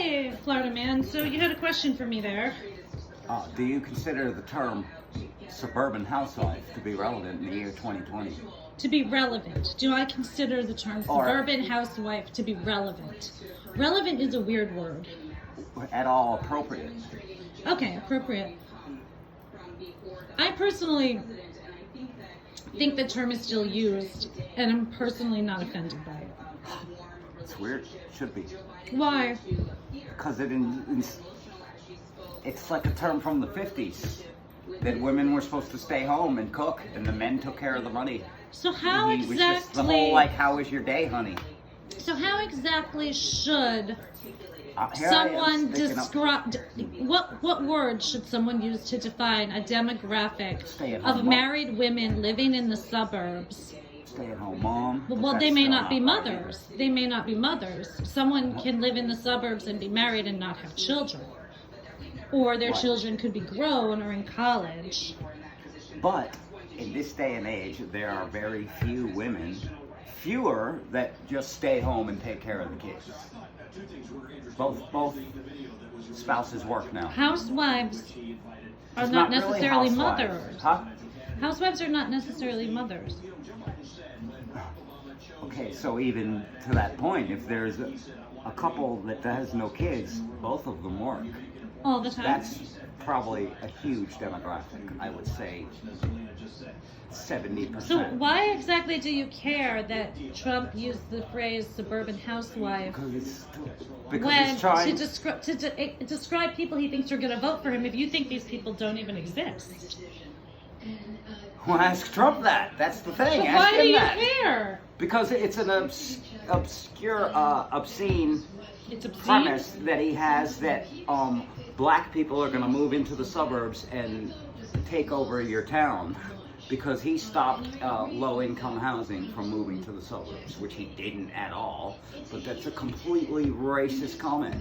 Hey, Florida man. So you had a question for me there. Do you consider the term suburban housewife to be relevant in the year 2020? To be relevant, do I consider the term suburban housewife to be relevant? Relevant is a weird word. At all appropriate? Okay, appropriate. I personally think the term is still used, and I'm personally not offended by it. It's weird. It should be. Why? Because it's like a term from the 50s. That women were supposed to stay home and cook, and the men took care of the money. So how It was just the whole, like, how was your day, honey? So how exactly should Here someone describe, what words should someone use to define a demographic of married women living in the suburbs? Stay-at-home mom. Well, they may not be mothers. They may not be mothers. Someone can live in the suburbs and be married and not have children. Or their children could be grown or in college. But in this day and age, there are very few women, fewer, that just stay home and take care of the kids. Both spouses work now. Housewives are It's not really necessarily housewives. mothers. Huh? Housewives are not necessarily mothers. Okay, so even to that point, if there's a couple that has no kids, both of them work. All the time. That's probably a huge demographic. I would say 70%. So why exactly do you care that Trump used the phrase suburban housewife Because when he's trying to describe people he thinks are going to vote for him if you think these people don't even exist? Well, ask Trump that. That's the thing. But Ask why him do you that. care? Because it's an obscure, obscene It's obscene. premise that he has that black people are going to move into the suburbs and take over your town, because he stopped low-income housing from moving to the suburbs, which he didn't at all. But that's a completely racist comment.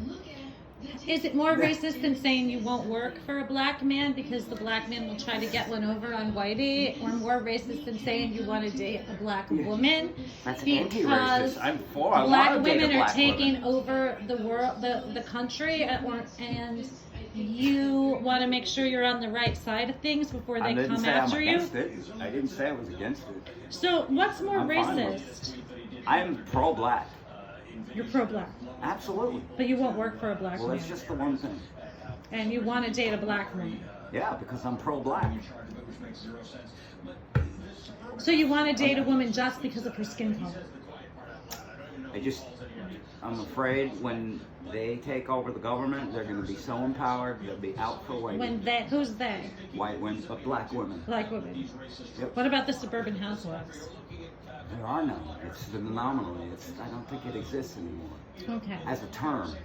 Is it more racist than saying you won't work for a black man because the black man will try to get one over on whitey? Or more racist than saying you want to date a black woman? That's because anti-racist. I'm for. I black want to date a women black are taking woman. over the world, the country, and you want to make sure you're on the right side of things before they come after you? I didn't say I was against it. So what's more I'm fine with racist? I'm pro-black. You're pro-black, Absolutely. but you won't work for a black Well, man, that's just the one thing. and you want to date a black woman. Yeah, because I'm pro-black. So you want to date a woman just because of her skin color? I'm afraid when they take over the government, they're going to be so empowered, they'll be out for white. Who's they? White women, but black women. Black women. Yep. What about the suburban housewives? There are none. It's been anomaly. I don't think it exists anymore. Okay. As a term.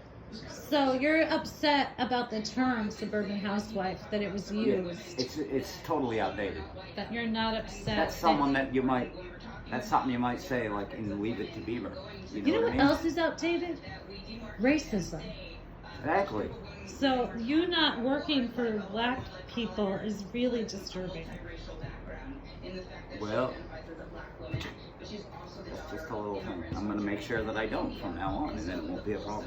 So you're upset about the term suburban housewife, that it was used. It's totally outdated. That you're not upset. That's something you might say, like in Leave It to Beaver. You know what what I mean? else is outdated? Racism. Exactly. So you not working for black people is really disturbing. Well, that's just a little thing. I'm going to make sure that I don't from now on, and then it won't be a problem.